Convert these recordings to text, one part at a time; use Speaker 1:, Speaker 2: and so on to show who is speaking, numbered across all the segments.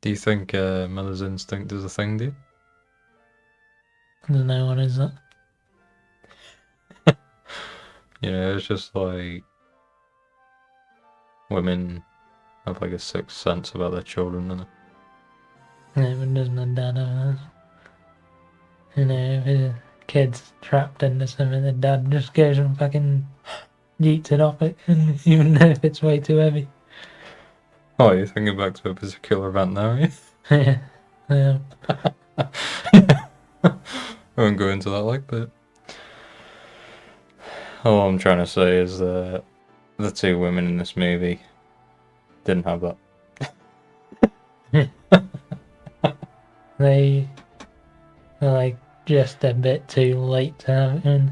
Speaker 1: Do you think mother's instinct is a thing, do you?
Speaker 2: I don't know what is that.
Speaker 1: It's just like women have like a sixth sense about their children, and
Speaker 2: Yeah, but doesn't my dad have that? If his kid's trapped into something, the dad just goes and fucking yeets it off it, and even if it's way too heavy.
Speaker 1: oh, you're thinking back to a particular event now, are you?
Speaker 2: Yeah, yeah.
Speaker 1: I won't go into that, but all I'm trying to say is that the two women in this movie didn't have that.
Speaker 2: They were like just a bit too late to have it, and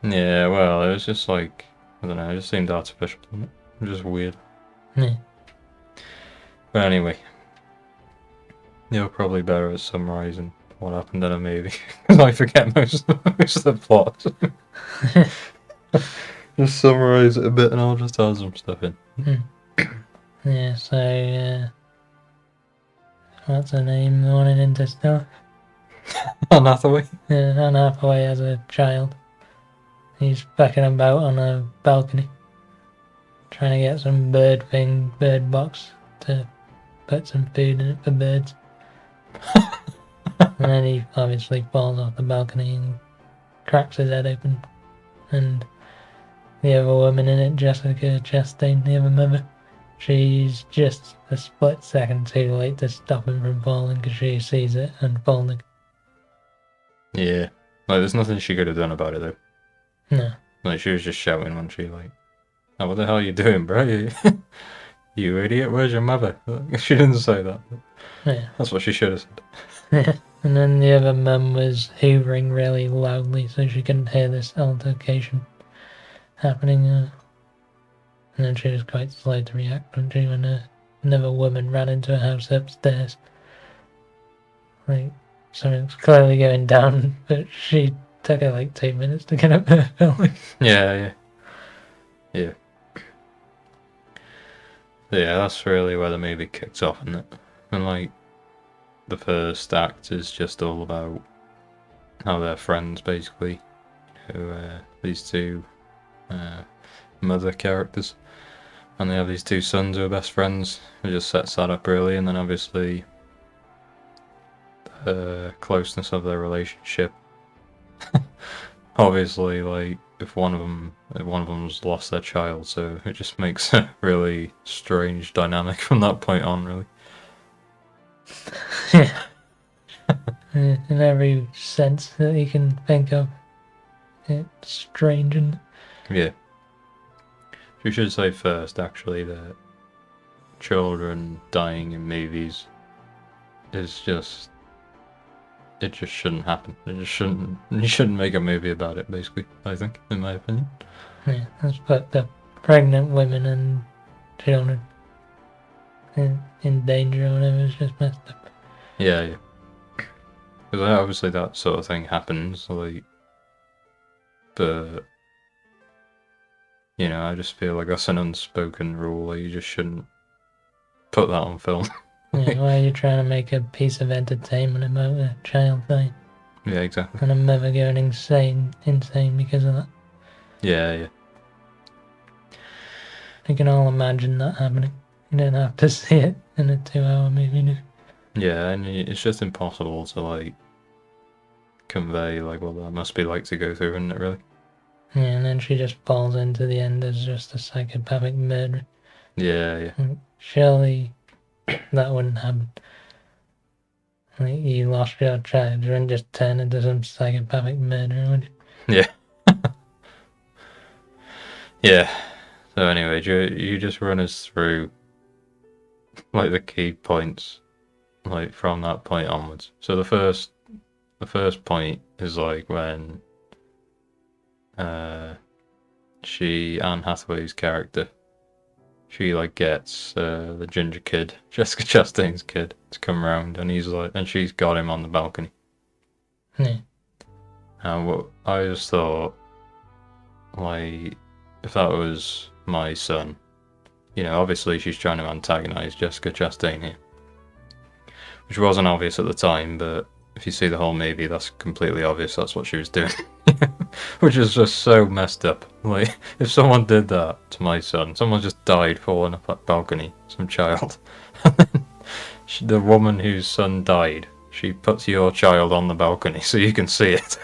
Speaker 1: Yeah, well, it was just like, I don't know, it just seemed artificial, didn't it? Just weird.
Speaker 2: yeah.
Speaker 1: But anyway, you're probably better at summarising what happened in a movie, because I forget most of the plot. Just summarise it a bit and I'll just add some stuff in.
Speaker 2: Yeah, so, what's her name? The one in Interstellar?
Speaker 1: On Hathaway?
Speaker 2: Yeah, Anne Hathaway as a child. He's fucking about on a balcony, trying to get some bird box to put some food in it for birds. And then he obviously falls off the balcony and cracks his head open. And the other woman in it, Jessica Chastain, the other mother, she's just a split second too late to stop him from falling because she sees it unfolding.
Speaker 1: Yeah. Like, there's nothing she could have done about it, though.
Speaker 2: No.
Speaker 1: Like, she was just shouting when she, like, oh, what the hell are you doing, bro? You idiot, where's your mother? She didn't say that.
Speaker 2: Yeah.
Speaker 1: That's what she should have said.
Speaker 2: And then the other mum was hoovering really loudly so she couldn't hear this altercation happening. And then she was quite slow to react when another woman ran into her house upstairs. Like, something's clearly going down, but she took her like 2 minutes to get up there.
Speaker 1: Yeah. Yeah, that's really where the movie kicks off, isn't it? And, like, the first act is just all about how they're friends, basically. These two mother characters, and they have these two sons who are best friends. It just sets that up really, and then obviously the closeness of their relationship. Obviously, like if one of them's lost their child, so it just makes a really strange dynamic from that point on, really.
Speaker 2: Yeah. In every sense that you can think of. It's strange and
Speaker 1: Yeah. We should say first, actually, that children dying in movies is just it just shouldn't happen. It just shouldn't. You shouldn't make a movie about it. Basically, I think, in my opinion.
Speaker 2: yeah, that's fucked up. Pregnant women and children in danger or whatever is just messed up.
Speaker 1: Yeah. Because obviously that sort of thing happens, like, but I just feel like that's an unspoken rule. Like, you just shouldn't put that on film.
Speaker 2: Yeah, why are you trying to make a piece of entertainment about a child dying
Speaker 1: Yeah, exactly.
Speaker 2: and a mother going insane because of that?
Speaker 1: Yeah.
Speaker 2: You can all imagine that happening. You don't have to see it in a 2-hour movie.
Speaker 1: Yeah, and it's just impossible to, like, convey, like, what that must be like to go through, isn't it, really?
Speaker 2: Yeah, and then she just falls into the end as just a psychopathic murderer.
Speaker 1: Yeah.
Speaker 2: Surely that wouldn't happen. Like, you lost your child, you wouldn't just turn into some psychopathic murderer, would you?
Speaker 1: Yeah. Yeah. So anyway, you just run us through, like, the key points, like, from that point onwards. So the first point is, like, when Anne Hathaway's character, she, like, gets the ginger kid, Jessica Chastain's kid, to come round, and she's got him on the balcony.
Speaker 2: Yeah.
Speaker 1: And what I just thought, like, if that was my son, obviously she's trying to antagonize Jessica Chastain here. which wasn't obvious at the time, but if you see the whole movie, that's completely obvious. That's what she was doing, which is just so messed up. Like, if someone did that to my son, someone just died falling off that balcony, some child, and then the woman whose son died, she puts your child on the balcony so you can see it,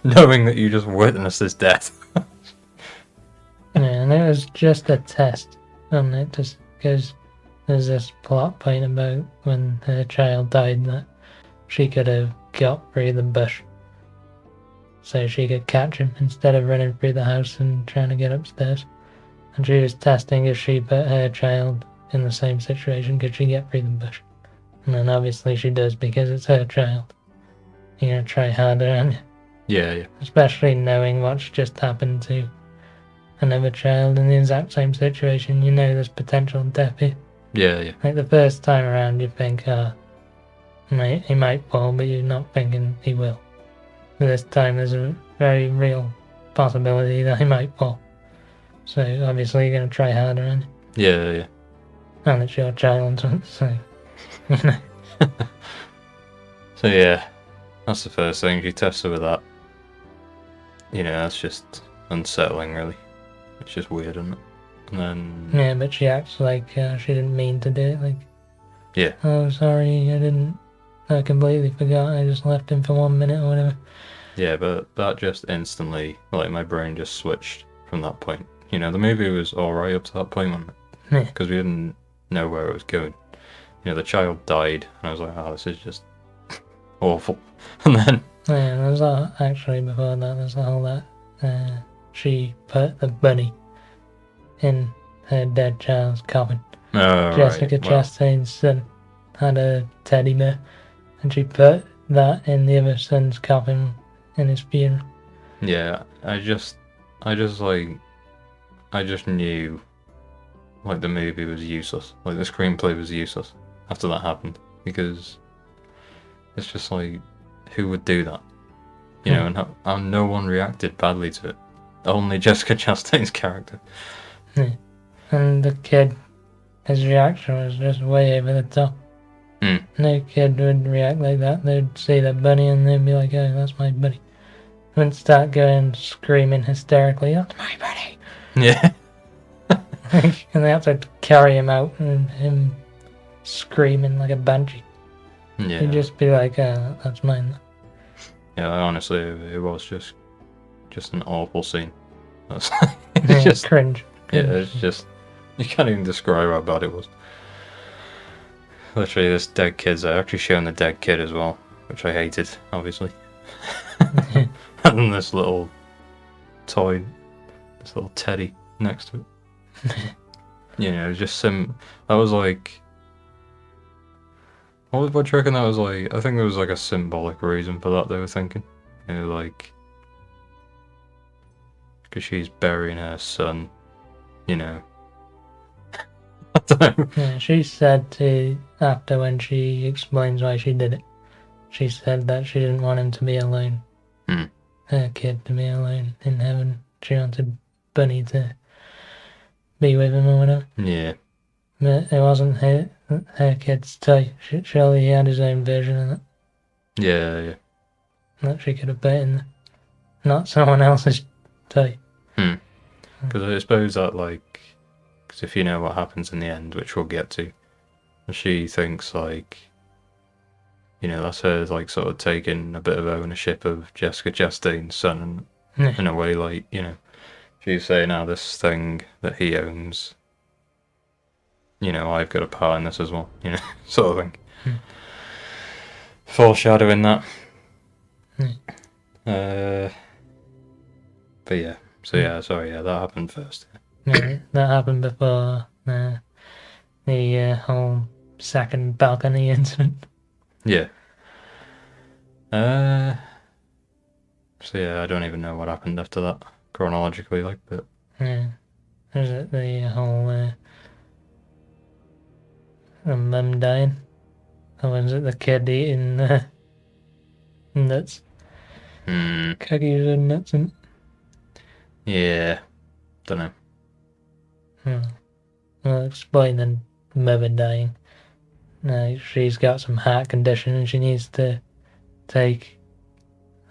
Speaker 1: knowing that you just witnessed his death.
Speaker 2: Yeah, and it was just a test, and it just goes. There's this plot point about when her child died that she could have got through the bush, so she could catch him instead of running through the house and trying to get upstairs. And she was testing if she put her child in the same situation, could she get through the bush? And then obviously she does because it's her child. You're gonna try harder, aren't you?
Speaker 1: Yeah.
Speaker 2: Especially knowing what's just happened to another child in the exact same situation. You know there's potential death here.
Speaker 1: Yeah.
Speaker 2: Like the first time around, you think, he might fall, but you're not thinking he will. But this time, there's a very real possibility that he might fall. So obviously, you're gonna try harder, aren't you?
Speaker 1: Yeah.
Speaker 2: And it's your child, so you know.
Speaker 1: So yeah, that's the first thing. She tests her with that. You know, that's just unsettling, really. It's just weird, isn't it? And then
Speaker 2: Yeah, but she acts like she didn't mean to do it. Like,
Speaker 1: yeah,
Speaker 2: oh, sorry, I completely forgot. I just left him for 1 minute or whatever.
Speaker 1: yeah, but that just instantly, like, my brain just switched from that point. You know, the movie was alright up to that point, wasn't it?
Speaker 2: Yeah.
Speaker 1: Because we didn't know where it was going. You know, the child died, and I was like, oh, this is just awful. And then
Speaker 2: Yeah, there's that, actually, before that, there's the whole that she put the bunny in her dead child's coffin. Jessica Chastain's son had a teddy bear, and she put that in the other son's coffin in his funeral.
Speaker 1: Yeah, I just knew, like, the movie was useless. Like, the screenplay was useless after that happened, because it's just like, who would do that? You know, and how no one reacted badly to it. Only Jessica Chastain's character.
Speaker 2: Yeah. And the kid, his reaction was just way over the top. No kid would react like that. They'd see the bunny and they'd be like, oh, that's my bunny. Wouldn't start going screaming hysterically, that's my bunny.
Speaker 1: Yeah.
Speaker 2: And they had to carry him out and him screaming like a banshee.
Speaker 1: Yeah.
Speaker 2: He'd just be like, oh, that's mine.
Speaker 1: Yeah, honestly, it was just an awful scene. It's
Speaker 2: Yeah,
Speaker 1: just
Speaker 2: cringe.
Speaker 1: Yeah, it's just, you can't even describe how bad it was. Literally, this dead kid's actually showing the dead kid as well, which I hated, obviously. And this little toy, this little teddy next to it. You know, just that was like, what do you reckon that was like? I think there was like a symbolic reason for that they were thinking. You know, like, because she's burying her son, you know. I don't know.
Speaker 2: Yeah, she said after when she explains why she did it, she said that she didn't want him to be alone. Her kid to be alone in heaven. She wanted Bunny to be with him or whatever.
Speaker 1: Yeah.
Speaker 2: But it wasn't her kid's toy. Surely he had his own version of it.
Speaker 1: Yeah.
Speaker 2: That she could have put in there. Not someone else's toy.
Speaker 1: Because I suppose that, like, because if you know what happens in the end, which we'll get to, she thinks, like, you know, that's her, like, sort of taking a bit of ownership of Jessica Chastain's son, and in a way, like, you know, she's saying, now this thing that he owns, you know, I've got a part in this as well, you know, sort of thing. Foreshadowing that. But yeah, so yeah, sorry, yeah, that happened first.
Speaker 2: Yeah, that happened before the whole second balcony incident.
Speaker 1: Yeah. So yeah, I don't even know what happened after that chronologically, like, but
Speaker 2: Yeah, is it the whole the mum dying, or was it the kid eating nuts? Cookies and nuts and.
Speaker 1: Yeah, don't know.
Speaker 2: Well, explain the mother dying. she's got some heart condition and she needs to take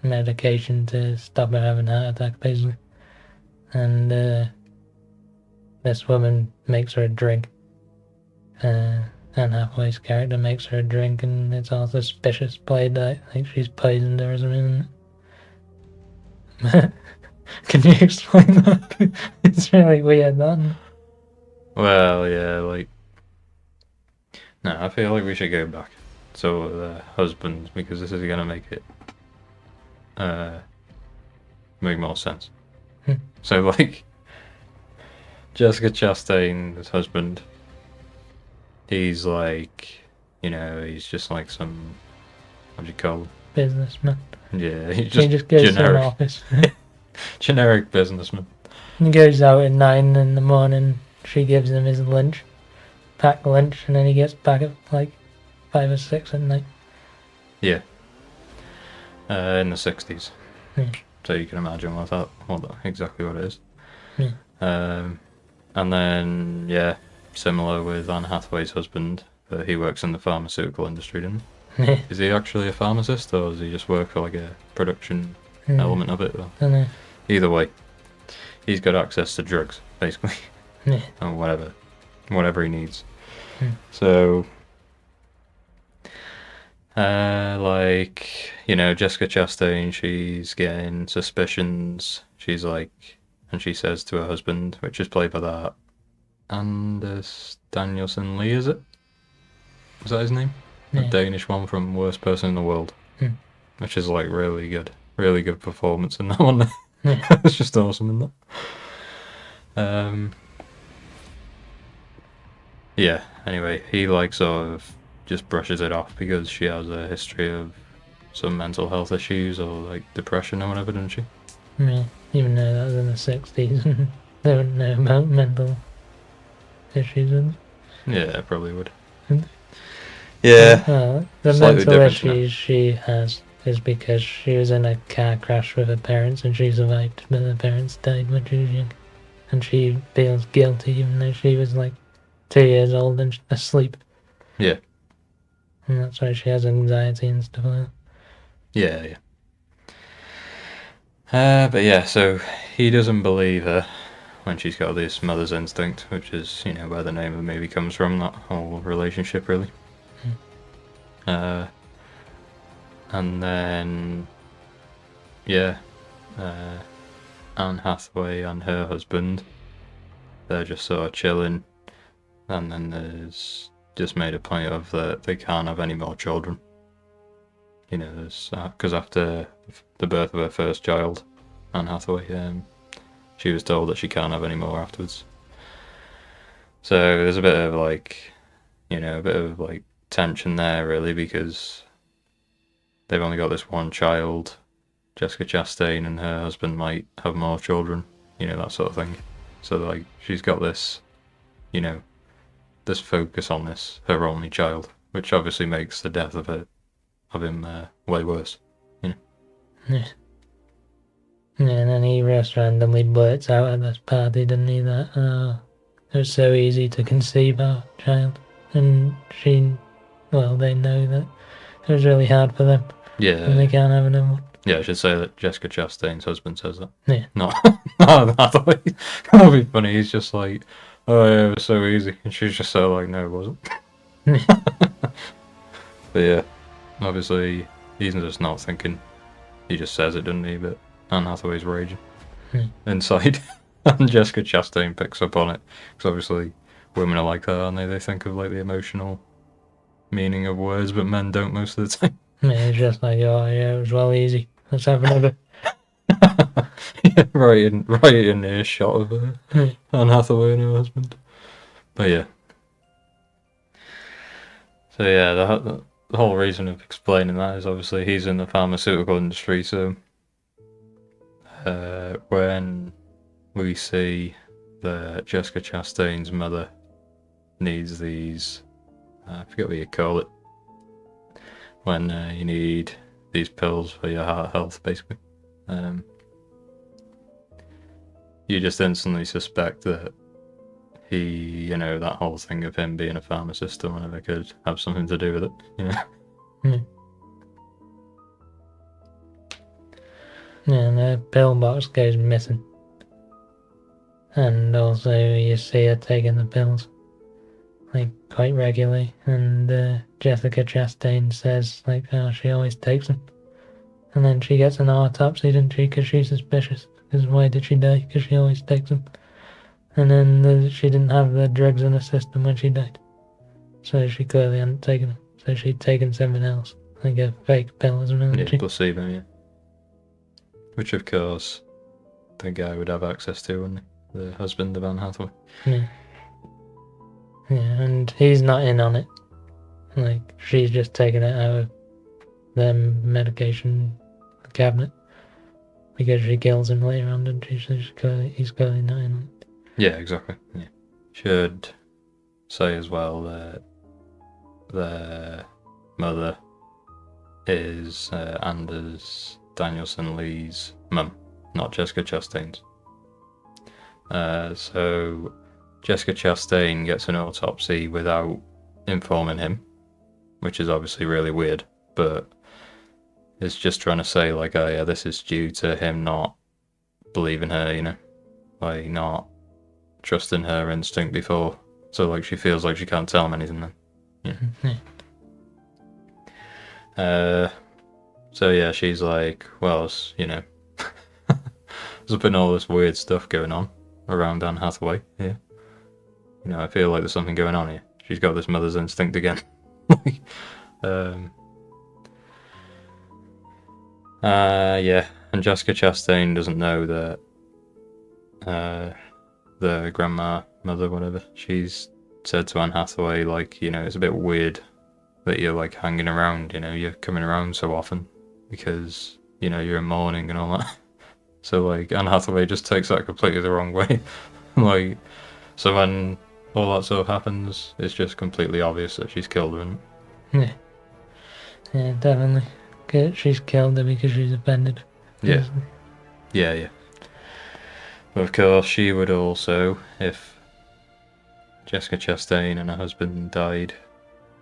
Speaker 2: medication to stop her having a heart attack, basically. And this woman makes her a drink. Anne Hathaway's character makes her a drink, and it's all suspicious, played like she's poisoned her or something. Can you explain that? It's really weird, that.
Speaker 1: Well, yeah, like... No, I feel like we should go back to the husband, because this is going to make it make more sense. So, like, Jessica Chastain's husband, he's like, he's just like some, what do you call him?
Speaker 2: Businessman.
Speaker 1: Yeah, he's
Speaker 2: He just goes to an office.
Speaker 1: Generic businessman.
Speaker 2: He goes out at 9 in the morning. She gives him his lunch, packed lunch, and then he gets back at like 5 or 6 at night.
Speaker 1: Yeah. In the 60s.
Speaker 2: Yeah.
Speaker 1: So you can imagine exactly what it is.
Speaker 2: Yeah.
Speaker 1: And then, yeah, similar with Anne Hathaway's husband, but he works in the pharmaceutical industry, doesn't he?
Speaker 2: Yeah.
Speaker 1: Is he actually a pharmacist, or does he just work for like a production element of it?
Speaker 2: Well,
Speaker 1: either way, he's got access to drugs, basically.
Speaker 2: Yeah.
Speaker 1: Or whatever he needs.
Speaker 2: Yeah.
Speaker 1: So, Jessica Chastain, she's getting suspicions. She's like, and she says to her husband, which is played by that Anders Danielson Lee, is it? Is that his name?
Speaker 2: Yeah.
Speaker 1: The Danish one from Worst Person in the World. Which is like really good performance in that one.
Speaker 2: Yeah.
Speaker 1: It's just awesome in that. Yeah, anyway, he like sort of just brushes it off because she has a history of some mental health issues or like depression or whatever, doesn't she?
Speaker 2: Yeah, even though that was in the 60s, they wouldn't know about mental issues.
Speaker 1: Yeah, probably would.
Speaker 2: Mm.
Speaker 1: Yeah.
Speaker 2: The
Speaker 1: Slightly
Speaker 2: mental
Speaker 1: different, isn't it?
Speaker 2: issues she has is because she was in a car crash with her parents and she survived, but her parents died when she was young. And she feels guilty even though she was like 2 years old and asleep.
Speaker 1: Yeah.
Speaker 2: And that's why she has anxiety and stuff like that.
Speaker 1: Yeah. But yeah, so he doesn't believe her when she's got this mother's instinct, which is, where the name of the movie comes from, that whole relationship, really. And then, yeah, Anne Hathaway and her husband, they're just sort of chilling, and then there's just made a point of that they can't have any more children. Because after the birth of her first child, Anne Hathaway, she was told that she can't have any more afterwards. So there's a bit of tension there, really, because they've only got this one child. Jessica Chastain and her husband might have more children, that sort of thing. So like she's got this, this focus on this, her only child, which obviously makes the death of him way worse.
Speaker 2: Yeah. Yeah, and then he just randomly blurts out at this party, didn't he, that it was so easy to conceive our child. And they know that it was really hard for them.
Speaker 1: Yeah.
Speaker 2: And they can't have another one.
Speaker 1: Yeah, I should say that Jessica Chastain's husband says that.
Speaker 2: Yeah.
Speaker 1: Not Hathaway. That'd be funny. He's just like, oh yeah, it was so easy. And she's just so like, no, it wasn't. But yeah, obviously, he's just not thinking. He just says it, doesn't he? But Anne Hathaway's raging inside. And Jessica Chastain picks up on it. Because obviously, women are like that, aren't they? They think of like the emotional meaning of words, but men don't most of the time.
Speaker 2: Yeah, it's just like, oh yeah, it was well easy. Let's have another.
Speaker 1: Yeah, right in earshot of Anne Hathaway and her husband. But yeah. So yeah, the whole reason of explaining that is obviously he's in the pharmaceutical industry, so when we see that Jessica Chastain's mother needs these, I forget what you call it, when you need these pills for your heart health, basically. You just instantly suspect that that whole thing of him being a pharmacist or whatever could have something to do with it,
Speaker 2: Yeah, and the pill box goes missing. And also you see her taking the pills, like, quite regularly. And Jessica Chastain says, like, oh, she always takes them. And then she gets an autopsy, didn't she? Because she's suspicious. Because why did she die? Because she always takes them. And then she didn't have the drugs in her system when she died. So she clearly hadn't taken them. So she'd taken something else. Like a fake pill or something.
Speaker 1: Yeah, placebo, yeah. Which, of course, the guy would have access to, wouldn't he? The husband of Anne Hathaway.
Speaker 2: Yeah. Yeah, and he's not in on it. Like, she's just taken it out of their medication cabinet. Because she kills him later on, doesn't she? So he's clearly not in on it.
Speaker 1: Yeah, exactly. Yeah. Should say as well that their mother is Anders Danielson Lee's mum, not Jessica Chastain's. So Jessica Chastain gets an autopsy without informing him, which is obviously really weird, but it's just trying to say, like, oh yeah, this is due to him not believing her, like not trusting her instinct before. So, like, she feels like she can't tell him anything then. Yeah. So yeah, she's like, well, there's been all this weird stuff going on around Anne Hathaway here. I feel like there's something going on here. She's got this mother's instinct again. Yeah, and Jessica Chastain doesn't know that the grandma, mother, whatever, she's said to Anne Hathaway, like, it's a bit weird that you're, like, hanging around, you're coming around so often because, you're in mourning and all that. So, like, Anne Hathaway just takes that completely the wrong way. Like, so when all that stuff happens, it's just completely obvious that she's killed her.
Speaker 2: Yeah. Yeah, definitely. She's killed her because she's offended.
Speaker 1: Yeah. Yeah. But of course, she would also, if Jessica Chastain and her husband died,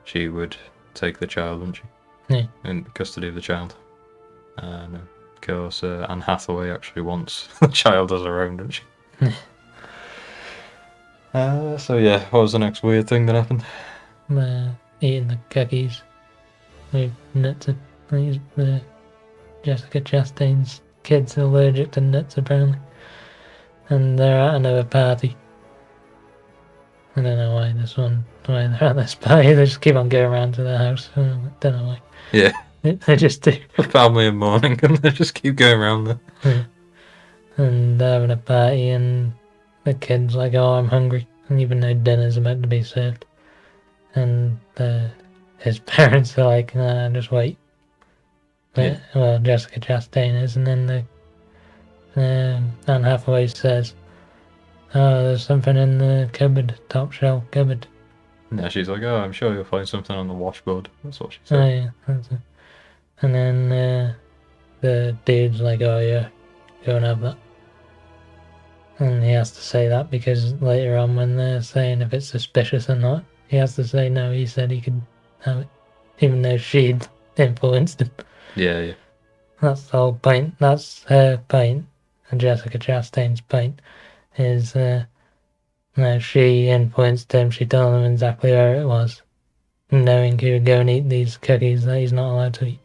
Speaker 1: she would take the child, wouldn't she?
Speaker 2: Yeah.
Speaker 1: In custody of the child. And of course, Anne Hathaway actually wants the child as her own, doesn't she? So yeah, what was the next weird thing that happened?
Speaker 2: Eating the cookies with nuts. Jessica Chastain's kids are allergic to nuts, apparently. And they're at another party. I don't know why they're at this party. They just keep on going around to their house. I don't know why.
Speaker 1: Yeah.
Speaker 2: They just do.
Speaker 1: A family in mourning, and they just keep going around there.
Speaker 2: Yeah. And they're having a party, and the kid's like, oh, I'm hungry. And even though dinner's about to be served. And his parents are like, nah, just wait. But, well, Jessica Chastain is, and then Anne Hathaway says, oh, there's something in the cupboard, top shelf cupboard.
Speaker 1: Yeah, she's like, oh, I'm sure you'll find something on the washboard. That's what she said.
Speaker 2: Oh, yeah, that's it. And then the dude's like, oh, yeah, go and have that. And he has to say that because later on when they're saying if it's suspicious or not, he has to say no, he said he could have it. Even though she'd influenced him.
Speaker 1: Yeah.
Speaker 2: That's the whole point. That's her point. And Jessica Chastain's point is, no, she influenced him. She told him exactly where it was. Knowing he would go and eat these cookies that he's not allowed to eat.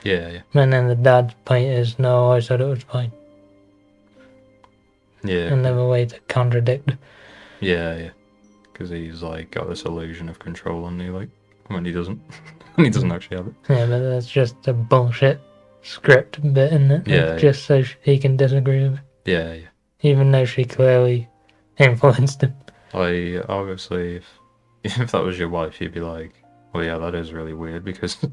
Speaker 1: Yeah.
Speaker 2: And then the dad's point is, no, I said it was fine.
Speaker 1: Yeah.
Speaker 2: Another way to contradict.
Speaker 1: Yeah. Because he's like got this illusion of control on you, like when he doesn't. When he doesn't actually have it.
Speaker 2: Yeah, but that's just a bullshit script bit, isn't it?
Speaker 1: Yeah.
Speaker 2: Just so he can disagree with it.
Speaker 1: Yeah.
Speaker 2: Even though she clearly influenced him.
Speaker 1: Obviously, if that was your wife, you'd be like, well, yeah, that is really weird because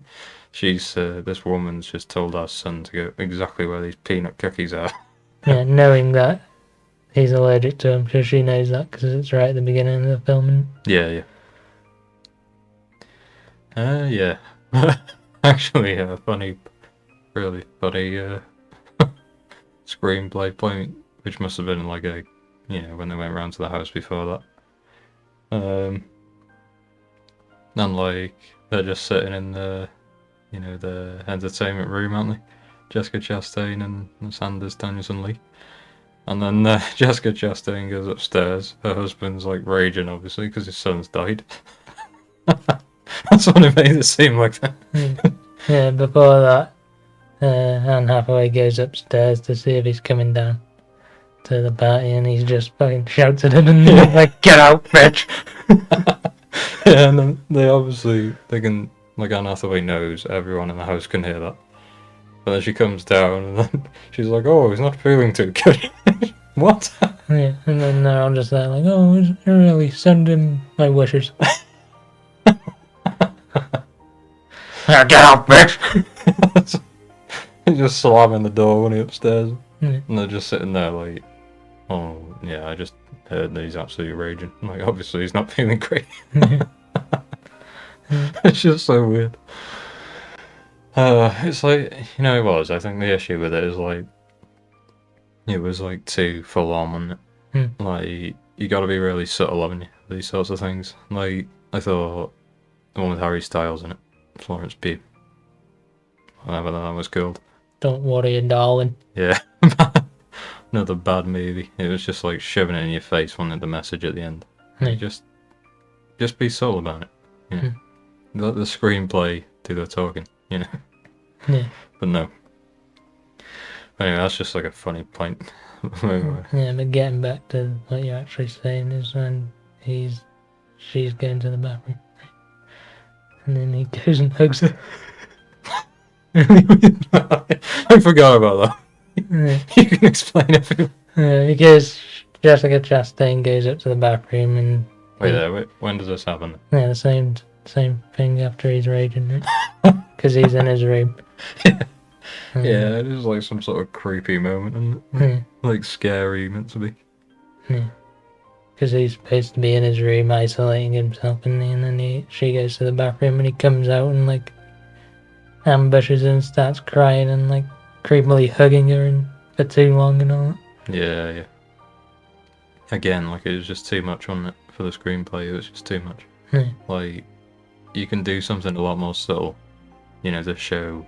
Speaker 1: she's this woman's just told our son to go exactly where these peanut cookies are.
Speaker 2: Yeah, knowing that he's allergic to them, because she knows that because it's right at the beginning of the film.
Speaker 1: Yeah. Yeah. Actually, really funny screenplay point, which must have been like when they went round to the house before that. And like they're just sitting in the entertainment room, aren't they? Jessica Chastain and Sanders Danielson Lee. And then Jessica Chastain goes upstairs. Her husband's like raging, obviously, because his son's died. That's what it made it seem like that.
Speaker 2: Yeah, before that, Anne Hathaway goes upstairs to see if he's coming down to the party, and he's just fucking shouts at him and he's like, "Get out, bitch!"
Speaker 1: Yeah, and then they can, like, Anne Hathaway knows everyone in the house can hear that. But then she comes down and then she's like, "Oh, he's not feeling too good." What?
Speaker 2: Yeah, and then they're all just there like, "Oh, really? Send him my wishes." Yeah, get out, bitch!
Speaker 1: He's just slamming the door when he's upstairs.
Speaker 2: Yeah.
Speaker 1: And they're just sitting there like, "Oh, yeah, I just heard that he's absolutely raging." I'm like, obviously he's not feeling great. It's just so weird. It's like, it was. I think the issue with it is like, it was like too full on, wasn't it? Like, you got to be really subtle, haven't you? These sorts of things. Like, I thought the one with Harry Styles in it, Florence Pugh, whatever that was called.
Speaker 2: Don't worry, darling.
Speaker 1: Yeah, another bad movie. It was just like shoving it in your face, wanted the message at the end.
Speaker 2: Yeah.
Speaker 1: Just be subtle about it. Let the screenplay do the talking.
Speaker 2: Yeah.
Speaker 1: But no. Anyway, that's just like a funny point.
Speaker 2: Yeah, but getting back to what you're actually saying is when she's going to the bathroom, and then he goes and hugs her.
Speaker 1: I forgot about that.
Speaker 2: Yeah.
Speaker 1: You can explain it.
Speaker 2: Because Jessica Chastain goes up to the bathroom and
Speaker 1: Wait, when does this happen?
Speaker 2: yeah, the same thing after he's raging, because he's in his room.
Speaker 1: Yeah, it is like some sort of creepy moment, isn't it? Like scary meant to be.
Speaker 2: Yeah. Because he's supposed to be in his room isolating himself, and then she goes to the bathroom and he comes out and like ambushes her and starts crying and like creepily hugging her and for too long and all that.
Speaker 1: Yeah. Again, like, it was just too much on it for the screenplay. It was just too much.
Speaker 2: Yeah.
Speaker 1: Like, you can do something a lot more subtle, to show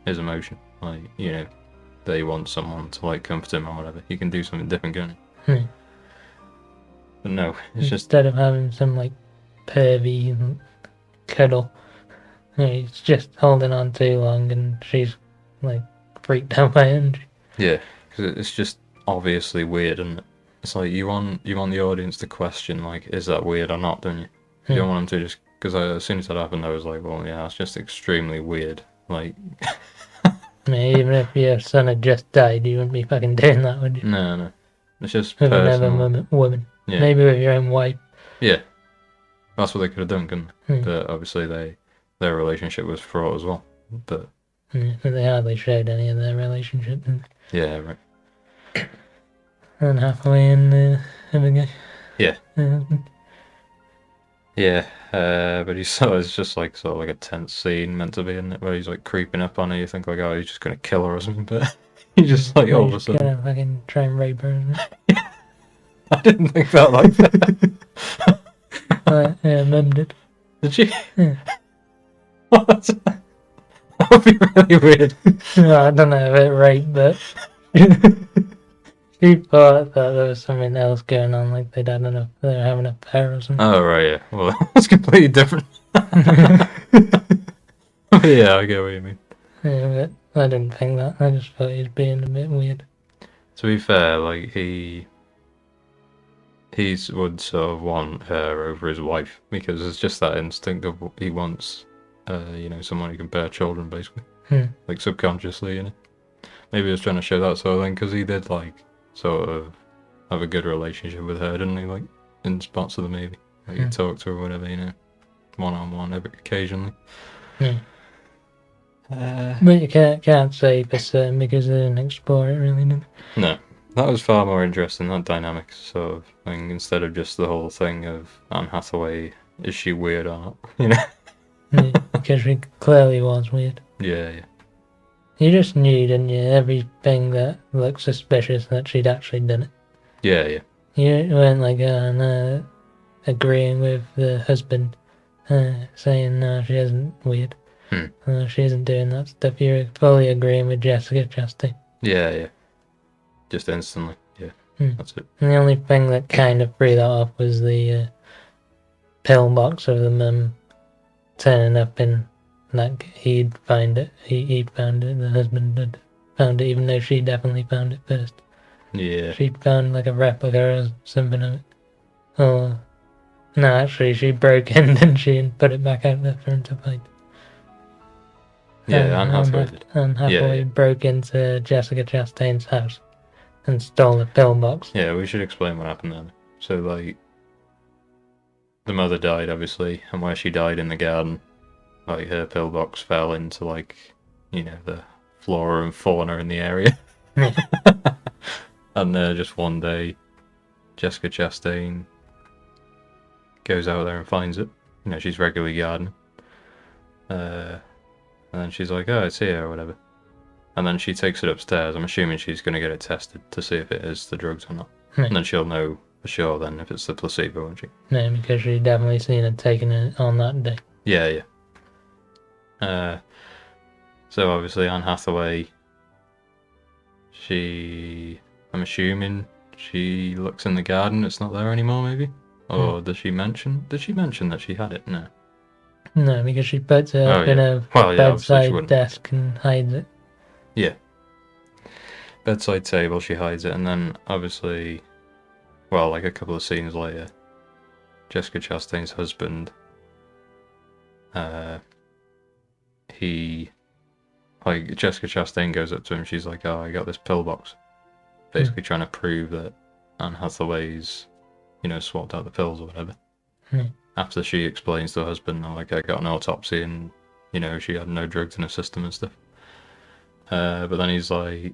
Speaker 1: his emotion. Like, that he wants someone to like comfort him or whatever. You can do something different, can't you?
Speaker 2: Yeah.
Speaker 1: But no, it's just
Speaker 2: instead of having some like pervy cuddle, he's just holding on too long, and she's like freaked out by it.
Speaker 1: Yeah, because it's just obviously weird, and it's like you want the audience to question, like, is that weird or not, don't you? You don't want them to just, because as soon as that happened, I was like, well, yeah, it's just extremely weird. Like,
Speaker 2: even if your son had just died, you wouldn't be fucking doing that, would you?
Speaker 1: no, it's just
Speaker 2: with
Speaker 1: personal.
Speaker 2: another woman.
Speaker 1: Yeah.
Speaker 2: Maybe with your own wife.
Speaker 1: Yeah, that's what they could have done, couldn't they?
Speaker 2: Hmm.
Speaker 1: But obviously their relationship was fraught as well. But
Speaker 2: but they hardly showed any of their relationship.
Speaker 1: yeah, right.
Speaker 2: And Hathaway and the other guy.
Speaker 1: Yeah. Yeah, but it's just like sort of like a tense scene meant to be, isn't it? Where he's like creeping up on her. You think like, oh, he's just gonna kill her or something, but he just like all of a sudden
Speaker 2: gonna fucking try and rape her. Isn't it?
Speaker 1: I didn't think that like that.
Speaker 2: Yeah, Mum did.
Speaker 1: Did she?
Speaker 2: Yeah.
Speaker 1: What? That would be really weird.
Speaker 2: No, I don't know about rape, but she thought that there was something else going on, like they were having an affair or something.
Speaker 1: Oh right, yeah. Well, that's completely different. Yeah, I get what you mean.
Speaker 2: Yeah, but I didn't think that. I just thought he was being a bit weird.
Speaker 1: To be fair, like he would sort of want her over his wife, because it's just that instinct of he wants, someone who can bear children, basically, like subconsciously, Maybe he was trying to show that sort of thing, because he did like sort of have a good relationship with her, didn't he? Like in spots of the movie, like he talked to her or whatever, one-on-one occasionally.
Speaker 2: Yeah. But you can't say for certain because they didn't explore it really, did they?
Speaker 1: No, that was far more interesting, that dynamic sort of thing, instead of just the whole thing of Anne Hathaway, is she weird or not,
Speaker 2: Yeah, because she clearly was weird.
Speaker 1: Yeah.
Speaker 2: You just knew, didn't you, everything that looked suspicious that she'd actually done it.
Speaker 1: Yeah.
Speaker 2: You weren't like, oh no, agreeing with the husband, saying no, she isn't weird. She isn't doing that stuff. You're fully agreeing with Jessica Chastain.
Speaker 1: Yeah. Just instantly. Yeah, that's it.
Speaker 2: And the only thing that kind of threw that off was the pill box of the mum turning up in like he'd find it. He'd found it. The husband had found it, even though she definitely found it first.
Speaker 1: Yeah.
Speaker 2: She'd found like a replica or something of it. Oh, no, actually, she broke in, didn't she, and put it back out there for him to find.
Speaker 1: Yeah, Anne Hathaway did.
Speaker 2: Anne Hathaway
Speaker 1: Yeah.
Speaker 2: broke into Jessica Chastain's house and stole the pill box.
Speaker 1: Yeah, we should explain what happened then. So, like, the mother died, obviously, and where she died in the garden, like, her pillbox fell into, like, you know, the flora and fauna in the area. And just one day, Jessica Chastain goes out there and finds it. You know, she's regularly gardening. And then she's like, oh, it's here, or whatever. And then she takes it upstairs. I'm assuming she's going to get it tested to see if it is the drugs or not. And then she'll know for sure then if it's the placebo, won't she?
Speaker 2: No, because she'd definitely seen it taken it on that day.
Speaker 1: Yeah. So obviously Anne Hathaway, I'm assuming she looks in the garden, it's not there anymore maybe? Or does she mention that she had it? No.
Speaker 2: No, because she puts it up in a bedside desk and hides it.
Speaker 1: Yeah. Bedside table, she hides it, and then obviously, well, like a couple of scenes later, Jessica Chastain's husband, Jessica Chastain goes up to him, she's like, oh, I got this pill box. Basically trying to prove that Anne Hathaway's, you know, swapped out the pills or whatever. After she explains to her husband, like, I got an autopsy and, you know, she had no drugs in her system and stuff. But then he's like,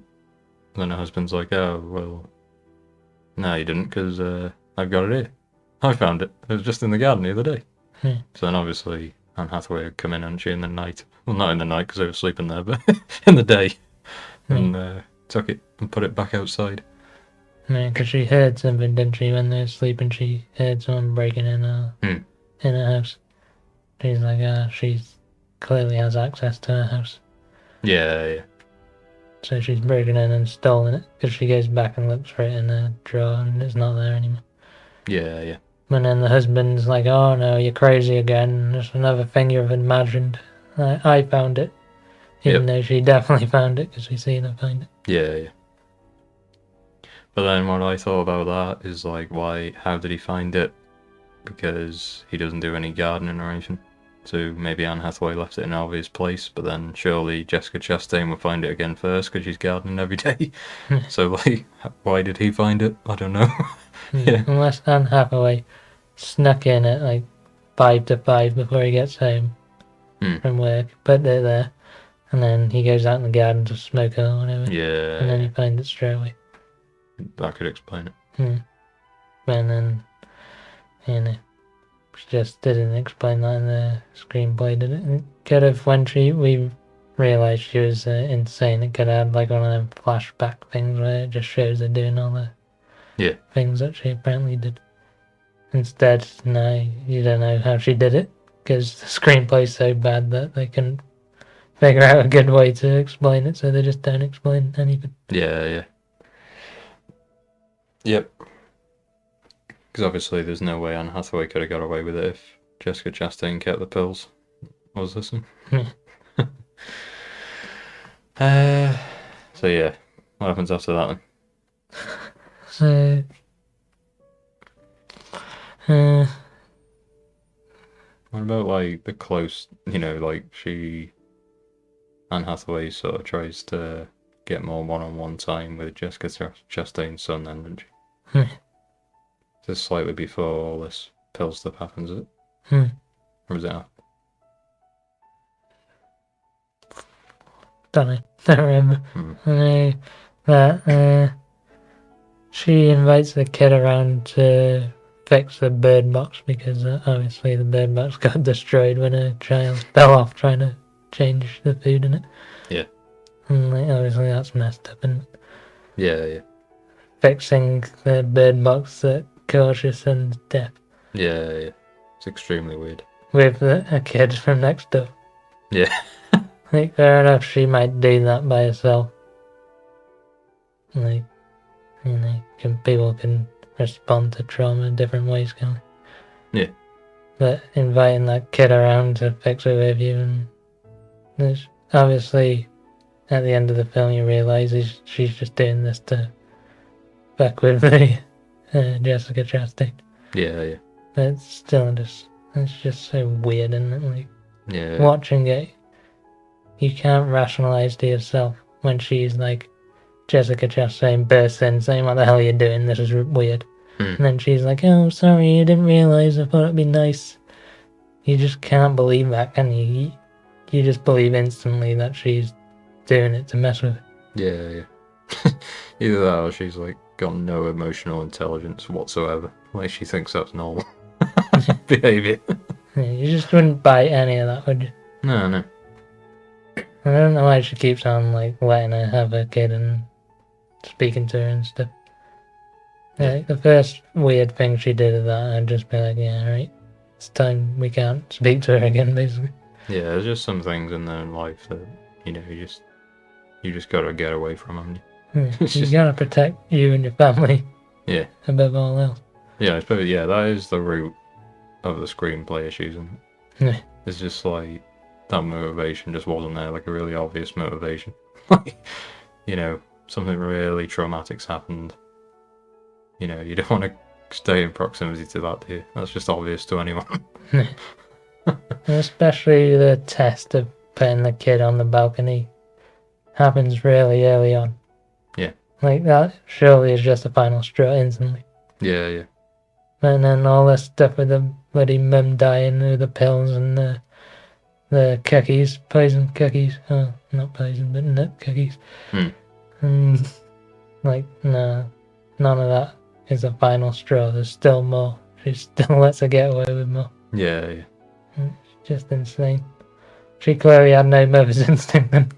Speaker 1: then her husband's like, oh, well, no, you didn't, because I've got it here. I found it. It was just in the garden the other day. So then obviously Anne Hathaway had come in, hadn't she, in the night. Well, not in the night because they were sleeping there, but in the day. And took it and put it back outside.
Speaker 2: Yeah, because she heard something, didn't she, when they were sleeping? She heard someone breaking in her house. She's like, she clearly has access to her house.
Speaker 1: Yeah.
Speaker 2: So she's broken in and stolen it, because she goes back and looks for it in the drawer and it's not there anymore.
Speaker 1: Yeah.
Speaker 2: And then the husband's like, oh no, you're crazy again, there's another thing you've imagined. I found it. Even though she definitely found it, because we seen her find it.
Speaker 1: Yeah. But then what I thought about that is like, how did he find it? Because he doesn't do any gardening or anything. So maybe Anne Hathaway left it in an obvious place, but then surely Jessica Chastain would find it again first because she's gardening every day. So like, why did he find it? I don't know.
Speaker 2: Unless Anne Hathaway snuck in at like 5 to 5 before he gets home from work, put it there, and then he goes out in the garden to smoke it or whatever.
Speaker 1: Yeah.
Speaker 2: And then he finds it straight away.
Speaker 1: That could explain it.
Speaker 2: And then, you know, she just didn't explain that in the screenplay, did it? It could have, when we realised she was insane, it could have had like one of them flashback things where it just shows her doing all the things that she apparently did. Instead, no, you don't know how she did it, because the screenplay's so bad that they couldn't figure out a good way to explain it, so they just don't explain anything.
Speaker 1: Yeah. Yep. Because obviously there's no way Anne Hathaway could have got away with it if Jessica Chastain kept the pills. What was this one? So yeah, what happens after that then? What about like the close, you know, like Anne Hathaway sort of tries to get more one-on-one time with Jessica Chastain's son then, doesn't she? Just slightly before all this pill stuff happens, is it? Or is it after?
Speaker 2: Don't remember. I know that she invites the kid around to fix the bird box, because obviously the bird box got destroyed when a child fell off trying to change the food in it.
Speaker 1: Yeah.
Speaker 2: And like, obviously that's messed up, and
Speaker 1: Yeah.
Speaker 2: fixing the bird box that caused your son's death.
Speaker 1: Yeah, yeah. It's extremely weird.
Speaker 2: with a kid from next door.
Speaker 1: Yeah.
Speaker 2: Like, fair enough, she might do that by herself. Like, people can respond to trauma in different ways, can't they?
Speaker 1: Yeah.
Speaker 2: But inviting that kid around to fix it with you, and there's obviously at the end of the film you realise she's just doing this to fuck with the Jessica Chastain.
Speaker 1: Yeah, yeah.
Speaker 2: But it's still it's just so weird, isn't it? Like,
Speaker 1: Yeah.
Speaker 2: watching it, you can't rationalise to yourself when she's like, Jessica Chastain bursts in saying, "What the hell are you doing? This is weird."
Speaker 1: Mm.
Speaker 2: And then she's like, "Oh, sorry, I didn't realise. I thought it'd be nice." You just can't believe that, can you? You just believe instantly that she's doing it to mess with it.
Speaker 1: Yeah, yeah. Either that or she's like got no emotional intelligence whatsoever. Like she thinks that's normal behaviour.
Speaker 2: Yeah, you just wouldn't buy any of that, would you?
Speaker 1: No, no.
Speaker 2: I don't know why she keeps on like letting her have her kid and speaking to her and stuff.
Speaker 1: Yeah.
Speaker 2: Like, the first weird thing she did of that, I'd just be like, yeah, right, it's time we can't speak to her again, basically.
Speaker 1: Yeah, there's just some things in their life that you just gotta get away from them.
Speaker 2: Yeah,
Speaker 1: It's
Speaker 2: you
Speaker 1: just-
Speaker 2: gotta protect you and your family
Speaker 1: Yeah,
Speaker 2: above all else.
Speaker 1: yeah. I suppose that is the root of the screenplay issues, and
Speaker 2: Yeah.
Speaker 1: it's just like that motivation just wasn't there, like a really obvious motivation. Like, something really traumatic's happened. You don't want to stay in proximity to that, do you? That's just obvious to anyone.
Speaker 2: And especially the test of putting the kid on the balcony happens really early on.
Speaker 1: Yeah.
Speaker 2: Like, that surely is just the final straw instantly.
Speaker 1: Yeah, yeah.
Speaker 2: And then all this stuff with the bloody mum dying with the pills and the cookies, poison cookies. Oh, not poison, but nut cookies.
Speaker 1: Hmm.
Speaker 2: And, like, no, none of that is the final straw. There's still more. She still lets her get away with more.
Speaker 1: Yeah, yeah.
Speaker 2: It's just insane. She clearly had no mother's instinct then.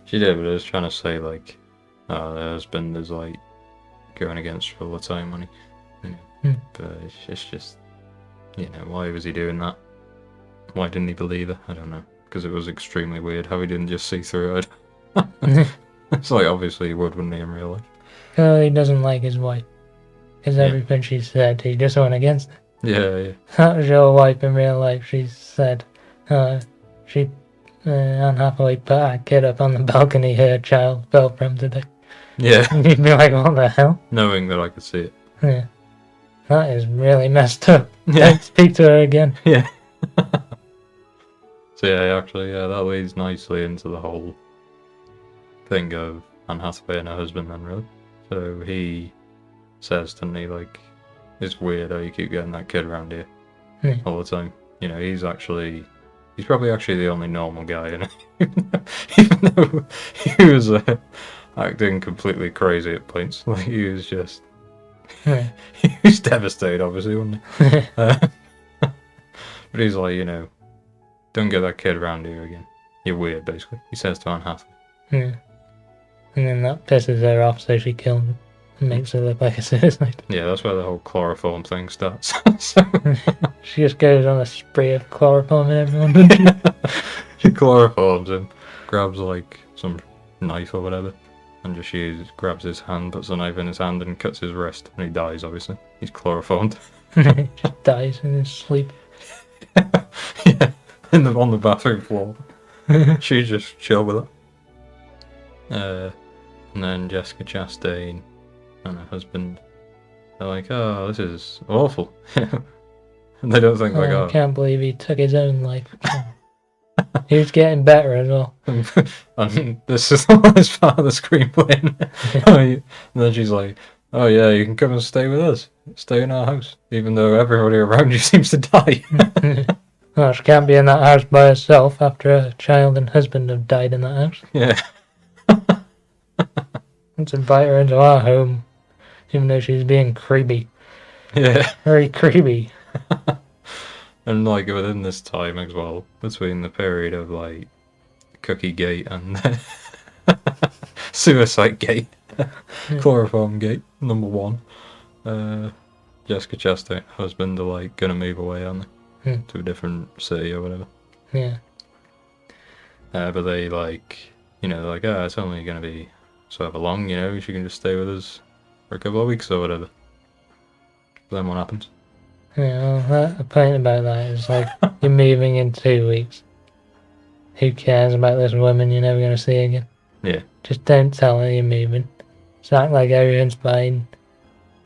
Speaker 1: She did, but I was trying to say, like, her husband is, like, going against her all the time when but it's just, why was he doing that? Why didn't he believe her? I don't know. Because it was extremely weird how he didn't just see through it. It's like, obviously he would, wouldn't he, in real life?
Speaker 2: He doesn't like his wife. Because everything she said, he just went against it.
Speaker 1: Yeah, yeah.
Speaker 2: That was your wife in real life, she said. Anne Hathaway put her kid up on the balcony her child fell from today.
Speaker 1: Yeah.
Speaker 2: And you'd be like, what the hell?
Speaker 1: Knowing that I could see it.
Speaker 2: Yeah. That is really messed up.
Speaker 1: Yeah.
Speaker 2: Don't speak to her again.
Speaker 1: Yeah. So that leads nicely into the whole thing of Anne Hathaway and her husband then, really. So he says, doesn't he, like, it's weird how you keep getting that kid around here all the time. He's probably actually the only normal guy in it. Even though he was acting completely crazy at points. Like, he was just...
Speaker 2: Yeah.
Speaker 1: He was devastated, obviously, wasn't he? But he's like, don't get that kid around here again. You're weird, basically. He says to Anne Hathaway.
Speaker 2: Yeah. And then that pisses her off, so she kills him. And makes her look like a suicide.
Speaker 1: Yeah, that's where the whole chloroform thing starts.
Speaker 2: She just goes on a spree of chloroform and everyone.
Speaker 1: She chloroforms him, grabs like some knife or whatever, and just grabs his hand, puts the knife in his hand, and cuts his wrist, and he dies. Obviously, he's chloroformed.
Speaker 2: Just dies in his sleep.
Speaker 1: Yeah, on the bathroom floor. She's just chill with it. And then Jessica Chastain and her husband are like, "Oh, this is awful." And they don't think like,
Speaker 2: I can't believe he took his own life. He was getting better as well.
Speaker 1: And this is the worst part of the screenplay. And then she's like, "Oh yeah, you can come and stay with us. Stay in our house, even though everybody around you seems to die."
Speaker 2: Well, she can't be in that house by herself after her child and husband have died in that house.
Speaker 1: Yeah.
Speaker 2: Let's invite her into our home, even though she's being creepy.
Speaker 1: Yeah.
Speaker 2: Very creepy.
Speaker 1: And like within this time as well, between the period of like Cookie Gate and Suicide Gate, Chloroform Gate, number 1, Jessica Chastain husband are like gonna move away, aren't they?
Speaker 2: Hmm.
Speaker 1: To a different city or whatever.
Speaker 2: Yeah.
Speaker 1: But they like, they're like, oh, it's only gonna be so however long, she can just stay with us for a couple of weeks or whatever. But then what happens?
Speaker 2: Yeah, well, the point about that is like, you're moving in 2 weeks. Who cares about this woman you're never going to see again?
Speaker 1: Yeah.
Speaker 2: Just don't tell her you're moving. Just act like everyone's fine.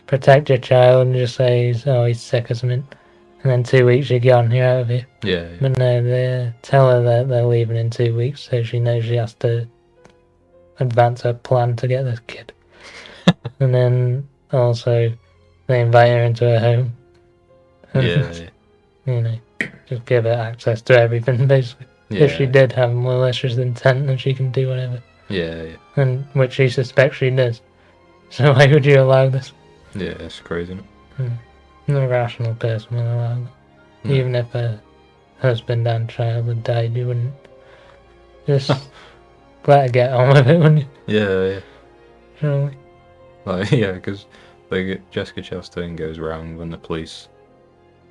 Speaker 2: Protect your child and just say, oh, he's sick or something. And then 2 weeks you're gone, you're out of here.
Speaker 1: Yeah.
Speaker 2: But no, they tell her that they're leaving in 2 weeks, so she knows she has to advance her plan to get this kid. And then also they invite her into her home. And, just give her access to everything, basically.
Speaker 1: Yeah.
Speaker 2: If she did have malicious intent, then she can do whatever.
Speaker 1: Yeah.
Speaker 2: And which she suspects she does. So why would you allow this?
Speaker 1: Yeah, it's crazy, isn't it?
Speaker 2: No rational person will allow that.
Speaker 1: No.
Speaker 2: Even if a husband and child had died, you wouldn't just let her get on with it, wouldn't you?
Speaker 1: Yeah.
Speaker 2: Surely.
Speaker 1: Like, because Jessica Chastain goes around when the police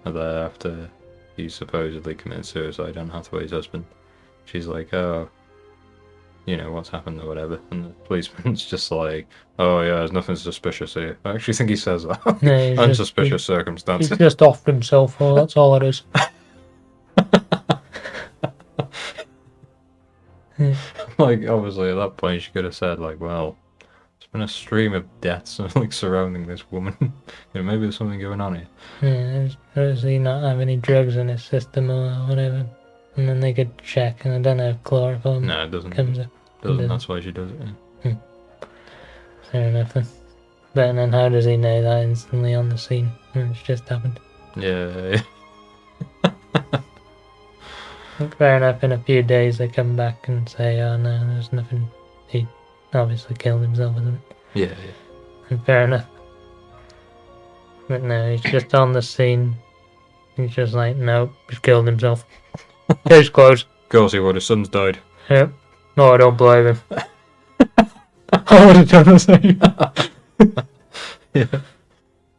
Speaker 1: are there after he supposedly committed suicide on Hathaway's husband. She's like, oh, what's happened or whatever. And the policeman's just like, oh yeah, there's nothing suspicious here. I actually think he says that.
Speaker 2: No,
Speaker 1: Unsuspicious circumstances.
Speaker 2: He's just offed himself, well, that's all it is.
Speaker 1: Like, obviously, at that point, she could have said, like, well, there's been a stream of deaths like surrounding this woman. Maybe there's something going on here.
Speaker 2: Yeah, does he not have any drugs in his system or whatever? And then they could check, and I don't know if chloroform
Speaker 1: No, it doesn't.
Speaker 2: comes up.
Speaker 1: Doesn't. That's why she does it. Yeah.
Speaker 2: Fair enough then. But then how does he know that instantly on the scene when it's just happened?
Speaker 1: Yeah.
Speaker 2: Fair enough, in a few days they come back and say, oh no, there's nothing. He obviously killed himself or something.
Speaker 1: Yeah.
Speaker 2: And fair enough. But no, he's just on the scene. He's just like, nope, he's killed himself. Case closed.
Speaker 1: Of course he would. His son's died.
Speaker 2: Yep. No, I don't believe him. I would have done the same.
Speaker 1: Yeah.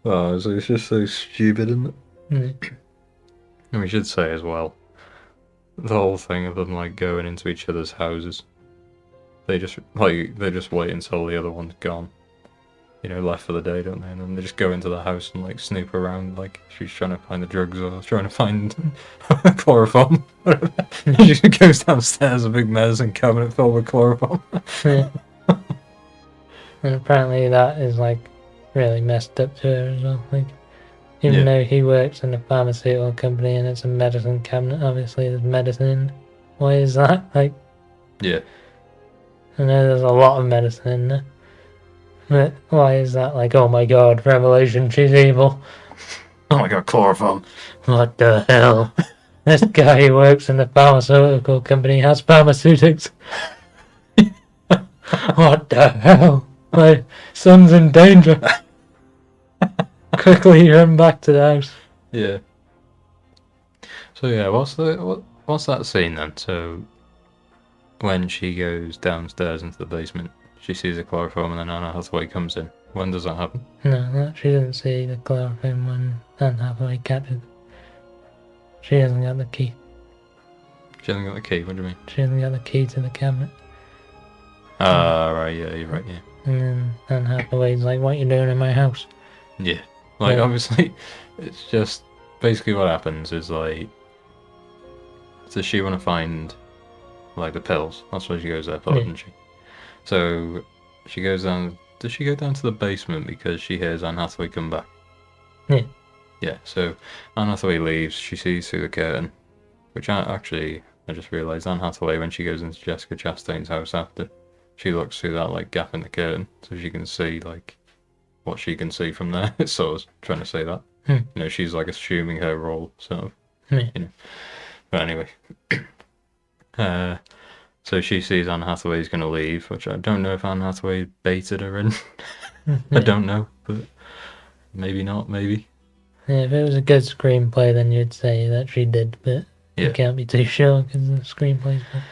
Speaker 1: Oh, it's just so stupid, isn't it?
Speaker 2: Mm.
Speaker 1: And we should say as well, the whole thing of them like going into each other's houses. They just wait until the other one's gone. Left for the day, don't they? And then they just go into the house and like snoop around, like she's trying to find the drugs or trying to find chloroform. She just goes downstairs, a big medicine cabinet filled with chloroform.
Speaker 2: Yeah. And apparently that is like really messed up to her as well. Like, even though he works in a pharmaceutical company and it's a medicine cabinet, obviously there's medicine in it. Why is that? Like,
Speaker 1: Yeah.
Speaker 2: I know there's a lot of medicine in there. But why is that like, oh my god, revelation, she's evil?
Speaker 1: Oh my god, chloroform.
Speaker 2: What the hell? This guy who works in the pharmaceutical company has pharmaceutics. What the hell? My son's in danger. Quickly run back to the house.
Speaker 1: Yeah. So yeah, what's that scene then? So when she goes downstairs into the basement, she sees a chloroform, and then Anna Hathaway comes in. When does that happen?
Speaker 2: No, she doesn't see the chloroform when Anne Hathaway catches. She hasn't got the key.
Speaker 1: She hasn't got the key. What do you mean?
Speaker 2: She hasn't got the key to the cabinet.
Speaker 1: Right. Yeah, you're right. Yeah.
Speaker 2: And then Anne Hathaway's like, "What you doing in my house?"
Speaker 1: Yeah. Like,
Speaker 2: Yeah.
Speaker 1: obviously, it's just basically what happens is like, does she want to find like the pills? That's what she goes there for, doesn't she? So she goes down. Does she go down to the basement because she hears Anne Hathaway come back?
Speaker 2: Yeah.
Speaker 1: Yeah. So Anne Hathaway leaves. She sees through the curtain, which I just realised Anne Hathaway, when she goes into Jessica Chastain's house after, she looks through that like gap in the curtain so she can see like what she can see from there. So I was trying to say that. She's like assuming her role, sort of.
Speaker 2: Yeah.
Speaker 1: But anyway. So she sees Anne Hathaway's going to leave, which I don't know if Anne Hathaway baited her in. I don't know, but maybe not, maybe.
Speaker 2: Yeah, if it was a good screenplay, then you'd say that she did, but you can't be too sure because the screenplay's bad.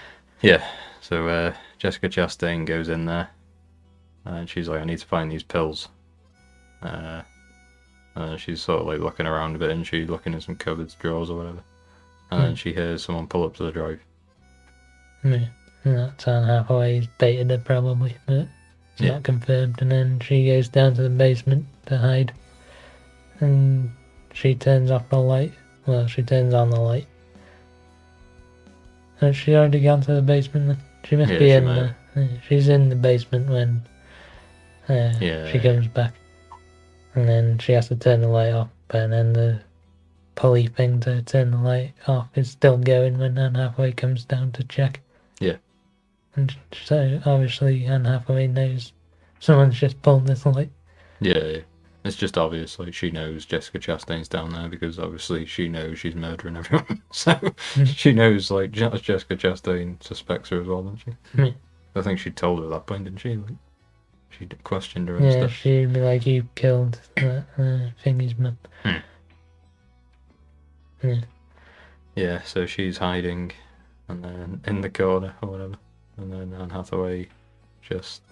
Speaker 1: Yeah, so Jessica Chastain goes in there, and she's like, I need to find these pills. And And then she's sort of like looking around a bit, and she's looking in some cupboards, drawers, or whatever. And then she hears someone pull up to the drive.
Speaker 2: Yeah. That's Anne Hathaway's baited her probably, but it's not confirmed. And then she goes down to the basement to hide. And she turns off the light. Well, she turns on the light. Has she already gone to the basement then? She must be in there. She's in the basement when she comes back. And then she has to turn the light off. And then the pulley thing to turn the light off is still going when Anne Hathaway comes down to check.
Speaker 1: Yeah.
Speaker 2: And so obviously Anne Hathaway knows someone's just pulled this light.
Speaker 1: Yeah. It's just obvious, like, she knows Jessica Chastain's down there because obviously she knows she's murdering everyone. So she knows, like, Jessica Chastain suspects her as well, doesn't she?
Speaker 2: Yeah.
Speaker 1: I think she told her at that point, didn't she? Like, she questioned her and stuff.
Speaker 2: Yeah, she'd be like, you killed that thingy's mum. Yeah.
Speaker 1: Yeah, so she's hiding and then in the corner or whatever. And then Anne Hathaway just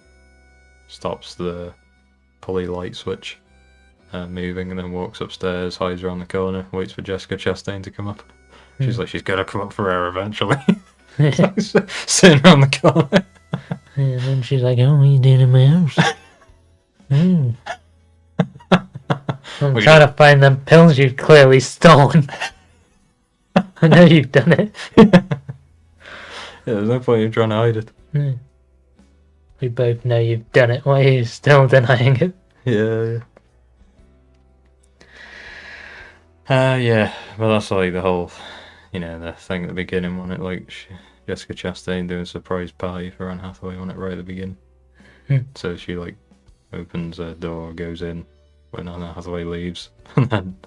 Speaker 1: stops the pulley light switch moving and then walks upstairs, hides around the corner, waits for Jessica Chastain to come up. She's like, she's gonna come up for air eventually. Like, sitting around the corner.
Speaker 2: And then she's like, oh, what are you doing in my house? I'm trying to find them pills you've clearly stolen. I know you've done it.
Speaker 1: Yeah, there's no point in trying to hide it.
Speaker 2: We both know you've done it. Why are you still denying it?
Speaker 1: Yeah. Yeah, but that's like the whole, the thing at the beginning, wasn't it? Like Jessica Chastain doing a surprise party for Anne Hathaway on it right at the beginning. So she like opens her door, goes in when Anne Hathaway leaves, and then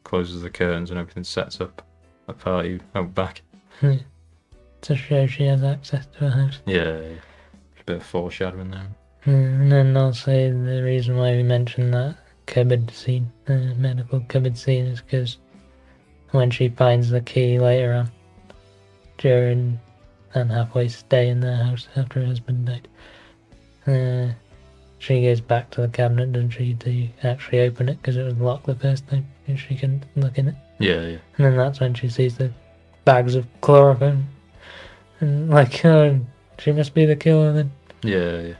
Speaker 1: closes the curtains and everything, sets up a party out back.
Speaker 2: To show she has access to her house.
Speaker 1: Yeah. A bit of foreshadowing there.
Speaker 2: And then also the reason why we mentioned that cupboard scene, medical cupboard scene, is because when she finds the key later on, during Anne Hathaway's stay in their house after her husband died, she goes back to the cabinet, doesn't she, to actually open it because it was locked the first time and she couldn't look in it.
Speaker 1: Yeah.
Speaker 2: And then that's when she sees the bags of chloroform. And like, oh, she must be the killer then.
Speaker 1: Yeah.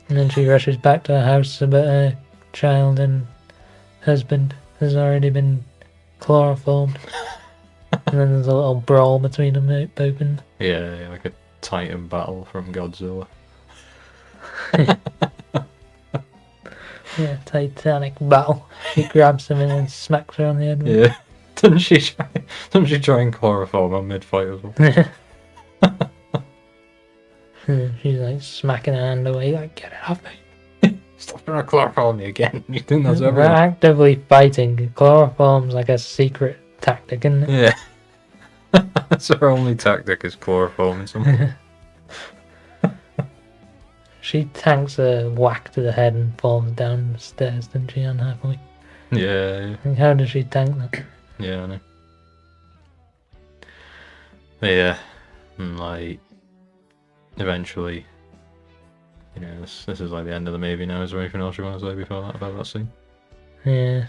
Speaker 2: And then she rushes back to her house, but her child and husband has already been chloroformed. And then there's a little brawl between them open.
Speaker 1: Yeah, like a Titan battle from Godzilla.
Speaker 2: Yeah, Titanic battle. She grabs him and then smacks her on the head.
Speaker 1: Yeah. Doesn't she try and chloroform on mid-fight as well?
Speaker 2: She's like smacking her hand away, like, get it off me.
Speaker 1: Stop trying to chloroform me again. You think that's
Speaker 2: We're
Speaker 1: everyone?
Speaker 2: actively fighting. Chloroform's like a secret tactic, isn't it?
Speaker 1: Yeah. That's her only tactic, is chloroforming someone.
Speaker 2: She tanks a whack to the head and falls down the stairs, doesn't she, Anne Hathaway?
Speaker 1: Yeah.
Speaker 2: Like, how does she tank that?
Speaker 1: Yeah, I know. But yeah, and like, eventually, this is like the end of the movie now. Is there anything else you want to say before that about that scene?
Speaker 2: Yeah.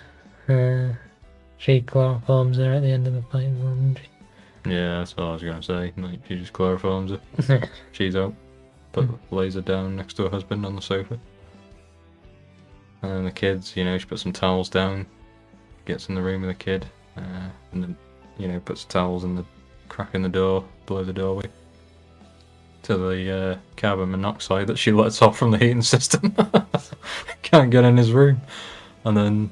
Speaker 2: She chloroforms her at the end of the fight, doesn't she?
Speaker 1: Yeah, that's what I was going to say. Like, she just chloroforms her. She's out. Lays her down next to her husband on the sofa. And then the kids, she puts some towels down, gets in the room with the kid, and then, puts towels in the crack in the door, below the doorway, to the carbon monoxide that she lets off from the heating system. Can't get in his room. And then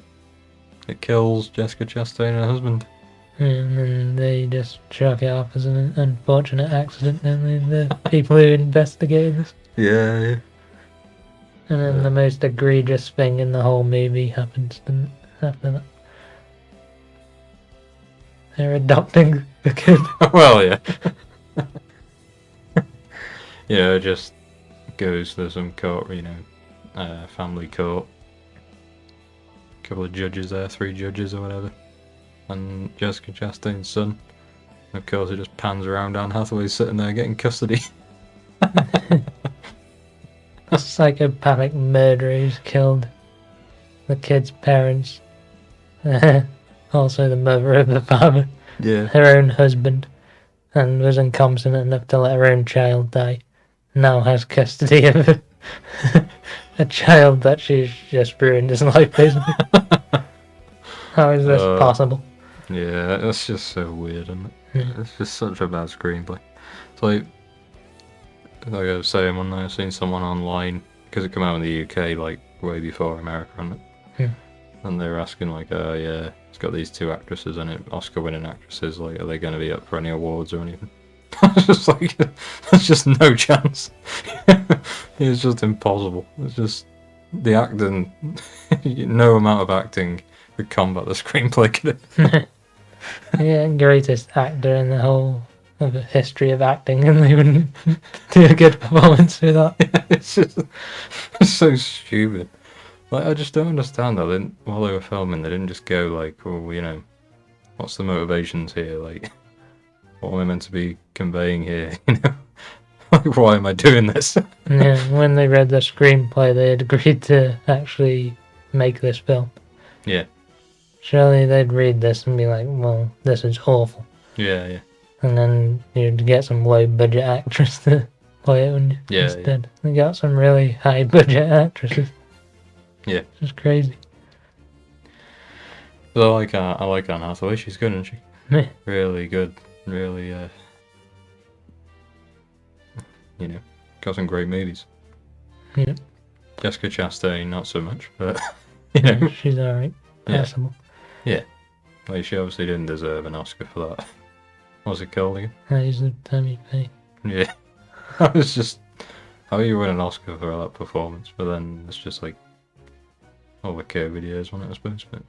Speaker 1: it kills Jessica Chastain and her husband.
Speaker 2: And then they just chalk it off as an unfortunate accident, don't they? The people who investigated this.
Speaker 1: Yeah.
Speaker 2: And then the most egregious thing in the whole movie happens after that. They're adopting the kid.
Speaker 1: Well, yeah. Just goes to some court, family court. A couple of judges there, 3 judges or whatever. And Jessica Chastain's son. And of course, it just pans around. Anne Hathaway's sitting there getting custody.
Speaker 2: A psychopathic murderer who's killed the kid's parents Also the mother of the father,
Speaker 1: Yeah.
Speaker 2: her own husband, and was incompetent enough to let her own child die. Now has custody of a child that she's just ruined his life, basically. How is this possible?
Speaker 1: Yeah, that's just so weird, isn't it?
Speaker 2: Yeah.
Speaker 1: It's just such a bad screenplay. It's like I was saying one night, I seen someone online, because it came out in the UK like way before America, hadn't it?
Speaker 2: Yeah.
Speaker 1: And they were asking like, oh yeah, it's got these two actresses in it, Oscar-winning actresses. Like, are they going to be up for any awards or anything? I was just like, there's just no chance. It's just impossible. It's just the acting. No amount of acting could combat the screenplay, could it?
Speaker 2: Yeah, greatest actor in the whole of the history of acting, and they wouldn't do a good performance with that.
Speaker 1: It's just it's so stupid. Like, I just don't understand that. While they were filming, they didn't just go like, "Oh, you know, what's the motivations here? Like, what am I meant to be conveying here? You know, like, why am I doing this?"
Speaker 2: Yeah, when they read the screenplay, they had agreed to actually make this film.
Speaker 1: Yeah.
Speaker 2: Surely they'd read this and be like, "Well, this is awful,"
Speaker 1: Yeah, yeah,
Speaker 2: and then you'd get some low-budget actress to play it, wouldn't you?
Speaker 1: Yeah,
Speaker 2: Instead, they got some really high-budget actresses.
Speaker 1: yeah.
Speaker 2: It's just crazy.
Speaker 1: But I like Anne Hathaway. She's good, isn't she?
Speaker 2: Yeah.
Speaker 1: Really good. Really, you know, got some great movies.
Speaker 2: Yeah.
Speaker 1: Jessica Chastain, not so much, but you know,
Speaker 2: She's alright. Passable.
Speaker 1: Yeah. Like, she obviously didn't deserve an Oscar for that. What's it called again?
Speaker 2: He's the Tammy Faye.
Speaker 1: Yeah. I was just, how do you win an Oscar for that performance? But then it's just like all the COVID years, wasn't it, I suppose? But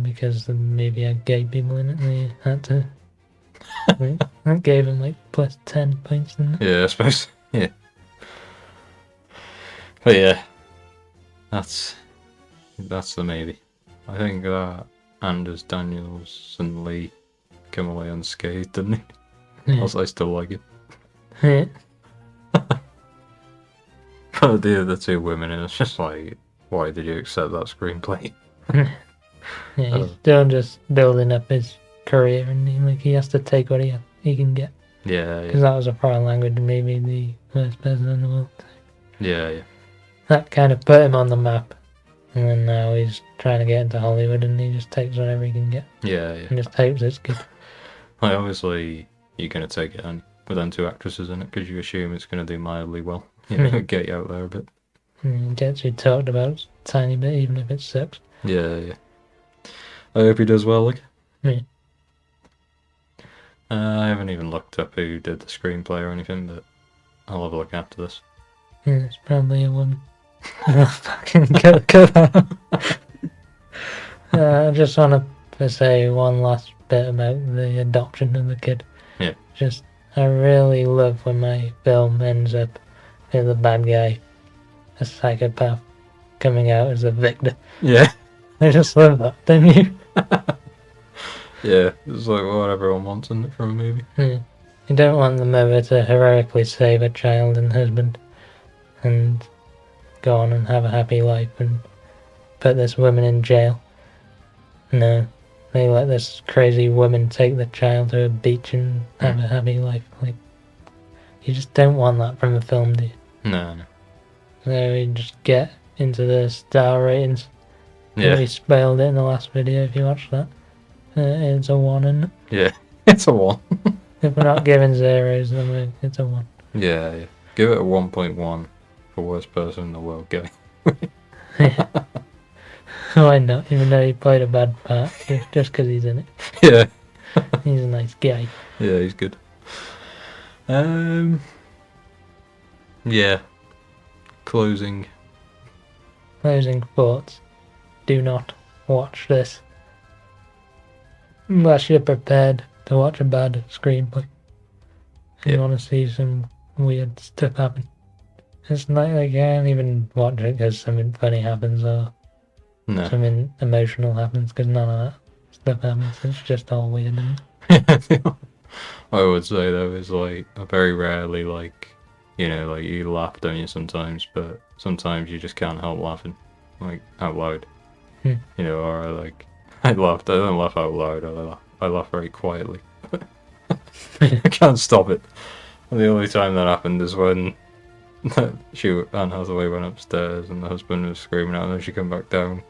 Speaker 2: Because the movie had gay people in it, they had to. That gave him like plus 10 points, didn't it?
Speaker 1: yeah, I suppose. Yeah. But yeah, that's the maybe. I think that Anders Danielson Lee came away unscathed, didn't he?
Speaker 2: Yeah.
Speaker 1: Also, I still like it.
Speaker 2: Yeah.
Speaker 1: But the other two women, and it's just like, why did you accept that screenplay?
Speaker 2: Yeah, he's still just building up his career, and he has to take what he can get.
Speaker 1: Yeah,
Speaker 2: Because that was a foreign language, and maybe the first person in the world.
Speaker 1: yeah.
Speaker 2: That kind of put him on the map. And then now he's trying to get into Hollywood, and he just takes whatever he can get.
Speaker 1: Yeah.
Speaker 2: And just hopes it's good.
Speaker 1: Like, obviously, you're going to take it on with them two actresses in it, because you assume it's going to do mildly well. You know, get you out there a bit.
Speaker 2: And gets you talked about a tiny bit, even if it sucks.
Speaker 1: Yeah. I hope he does well, like.
Speaker 2: Yeah.
Speaker 1: I haven't even looked up who did the screenplay or anything, but I'll have a look after this.
Speaker 2: Yeah, it's probably a woman. Fucking cut that. I just want to say one last bit about the adoption of the kid.
Speaker 1: Yeah.
Speaker 2: Just, I really love when my film ends up with the bad guy, a psychopath, coming out as a victor.
Speaker 1: Yeah.
Speaker 2: I just love that, don't you?
Speaker 1: Yeah, it's like what everyone wants, isn't it, from a movie?
Speaker 2: Yeah. You don't want the mother to heroically save a child and husband and go on and have a happy life and put this woman in jail. No, they let this crazy woman take the child to a beach and have a happy life. Like, you just don't want that from a film, do you?
Speaker 1: No.
Speaker 2: So we just get into the star ratings.
Speaker 1: Yeah.
Speaker 2: We spoiled it in the last video if you watched that. It's a 1, isn't it?
Speaker 1: Yeah. It's a 1.
Speaker 2: If we're not giving zeros, then it's a 1.
Speaker 1: Yeah. Give it a 1.1 for worst person in the world going.
Speaker 2: Why not? Even though he played a bad part, just because he's in it.
Speaker 1: Yeah.
Speaker 2: He's a nice guy.
Speaker 1: Yeah, he's good. Yeah. Closing
Speaker 2: thoughts. Do not watch this unless you're prepared to watch a bad screenplay. If you want to see some weird stuff happen. It's not like I can't even watch it because something funny happens or something emotional happens, because none of that stuff happens. It's just all weird.
Speaker 1: I would say though is like very rarely like, you know, like you laugh, don't you, sometimes, but sometimes you just can't help laughing, like out loud. You know, or like I laughed. I don't laugh out loud. I laugh very quietly. I can't stop it. And the only time that happened is when Anne Hathaway went upstairs and the husband was screaming out, and then she came back down.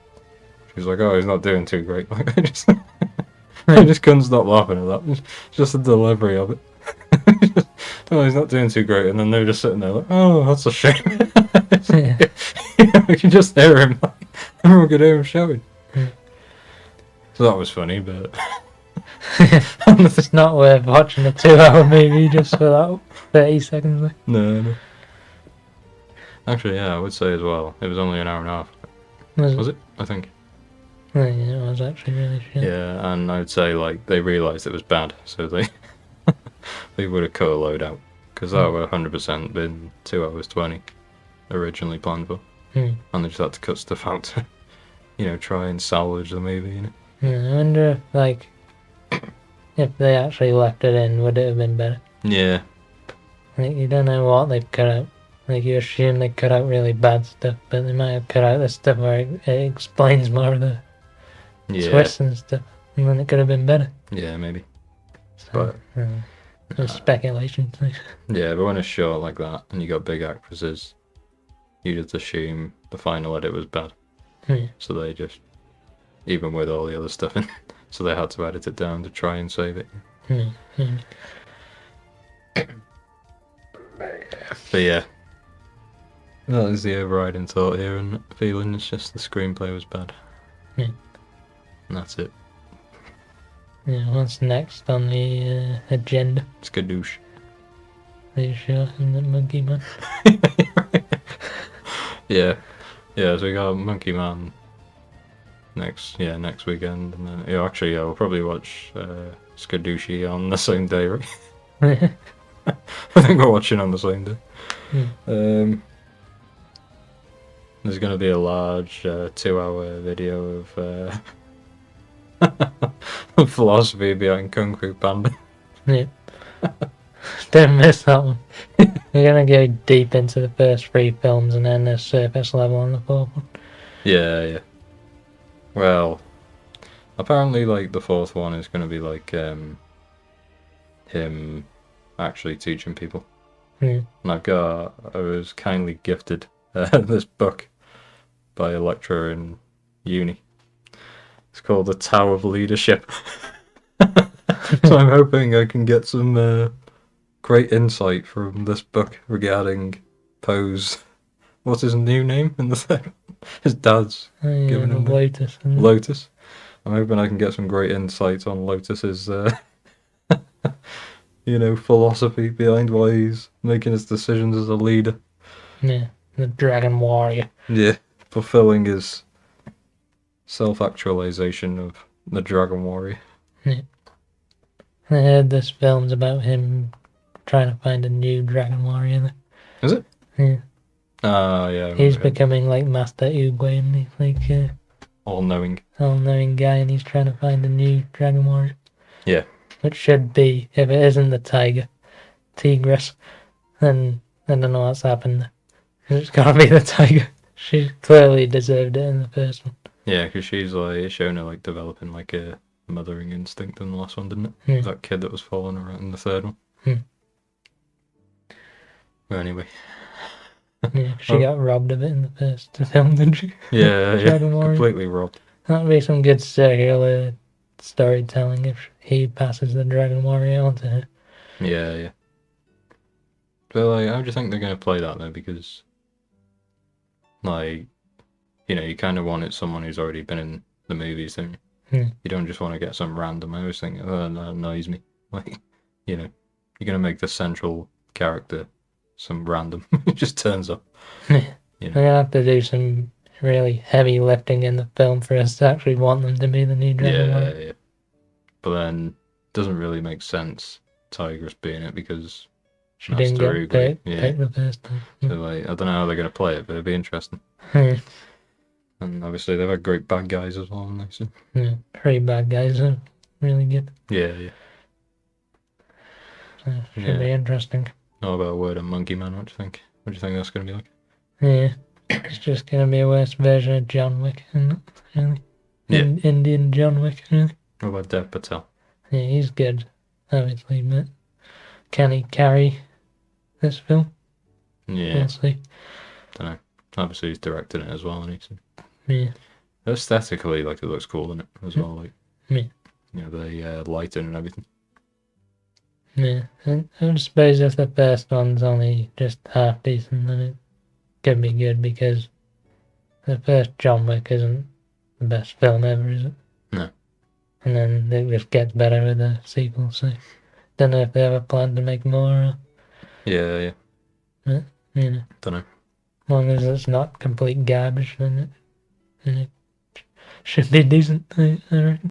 Speaker 1: She's like, "Oh, he's not doing too great." Like I just couldn't stop laughing at that. It's just the delivery of it. Oh, he's not doing too great, and then they're just sitting there like, "Oh, that's a shame."
Speaker 2: Yeah.
Speaker 1: I can just hear him. Like, everyone could hear him shouting. So that was funny, but
Speaker 2: It's not worth watching a 2-hour movie just for that 30 seconds. Like.
Speaker 1: no. Actually, yeah, I would say as well. It was only an hour and a half. Was it? I think.
Speaker 2: Oh, yeah, it was actually really shit.
Speaker 1: Yeah, and I would say like they realised it was bad, so they they would have cut a load out, because that would have 100% been 2 hours 20 originally planned for, and they just had to cut stuff out to, try and salvage the movie.
Speaker 2: I wonder if, like, if they actually left it in, would it have been better?
Speaker 1: Yeah.
Speaker 2: Like, you don't know what they've cut out. Like, you assume they cut out really bad stuff, but they might have cut out the stuff where it explains more of the twists and stuff, and then it could have been better.
Speaker 1: Yeah, maybe.
Speaker 2: So, it's speculation.
Speaker 1: Yeah, but when it's short like that, and you got big actresses, you just assume the final edit was bad. So they just, even with all the other stuff in, so they had to edit it down to try and save it. But yeah, that is the overriding thought here, and feeling it's just the screenplay was bad. And that's it.
Speaker 2: Yeah, what's next on the agenda?
Speaker 1: Skadoosh.
Speaker 2: Are you sure? Isn't it Monkey Man?
Speaker 1: Yeah, so we got Monkey Man next weekend, and then we'll probably watch Skadooshi on the same day, right? I think we're watching on the same day. There's going to be a large 2-hour video of philosophy behind Kung Fu Panda.
Speaker 2: Yeah. Don't miss that one. We're going to go deep into the first 3 films and then the surface level on the 4th one.
Speaker 1: Yeah. Well, apparently, like, the 4th one is going to be like him actually teaching people. And I was kindly gifted this book by a lecturer in uni. It's called The Tao of Leadership. So I'm hoping I can get some great insight from this book regarding Poe's. What's his new name in the third? His dad's given him
Speaker 2: Lotus.
Speaker 1: Lotus. I'm hoping I can get some great insights on Lotus's, philosophy behind why he's making his decisions as a leader.
Speaker 2: Yeah, the Dragon Warrior.
Speaker 1: Yeah, fulfilling his self-actualization of the Dragon Warrior.
Speaker 2: Yeah. I heard this film's about him trying to find a new Dragon Warrior.
Speaker 1: Is it?
Speaker 2: Yeah.
Speaker 1: Yeah.
Speaker 2: He's becoming like Master Oogway, and he's like
Speaker 1: all-knowing
Speaker 2: guy, and he's trying to find a new Dragon Warrior.
Speaker 1: Yeah.
Speaker 2: Which should be, if it isn't the Tigress, then I don't know what's happened. It's gotta be the tiger. She clearly deserved it in the first one.
Speaker 1: Yeah, because she's like shown her like developing like a mothering instinct in the last one, didn't it?
Speaker 2: Yeah.
Speaker 1: That kid that was following her in the third one. Well, anyway.
Speaker 2: Yeah, she got robbed of it in the first film, didn't she?
Speaker 1: Yeah,
Speaker 2: Dragon Warrior.
Speaker 1: Completely robbed.
Speaker 2: That'd be some good circular storytelling if he passes the Dragon Warrior on to her.
Speaker 1: Yeah. But like, how do you think they're going to play that though? Because, like, you kind of wanted someone who's already been in the movies, don't you? You don't just want to get some random. I always think, oh, that annoys me. Like, you're going to make the central character some random who just turns up.
Speaker 2: They're going to have to do some really heavy lifting in the film for us to actually want them to be the new Dragon Warrior.
Speaker 1: Yeah. But then it doesn't really make sense Tigress being it, because
Speaker 2: she didn't get picked the first time.
Speaker 1: So like, I don't know how they're going to play it, but it'd be interesting. And obviously they've had great bad guys as well, haven't they? So.
Speaker 2: Yeah, 3 bad guys are really good.
Speaker 1: Yeah.
Speaker 2: So should be interesting.
Speaker 1: How about a word on Monkey Man? What do you think? What do you think that's going to be like?
Speaker 2: Yeah, it's just going to be a worse version of John Wick, isn't it? Really? Indian John Wick, really.
Speaker 1: What about Dev Patel?
Speaker 2: Yeah, he's good, obviously, but can he carry this film?
Speaker 1: Yeah,
Speaker 2: We'll see.
Speaker 1: don't know. Obviously, he's directing it as well, and he's
Speaker 2: Yeah,
Speaker 1: aesthetically like it looks cool in it as well. Like,
Speaker 2: yeah.
Speaker 1: The lighting and everything.
Speaker 2: Yeah, and I suppose if the first one's only just half decent, then it could be good because the first John Wick isn't the best film ever, is it?
Speaker 1: No.
Speaker 2: And then it just gets better with the sequel, so don't know if they have a plan to make more or,
Speaker 1: Yeah.
Speaker 2: but,
Speaker 1: Don't know.
Speaker 2: as long as it's not complete garbage, then it should be decent, I reckon.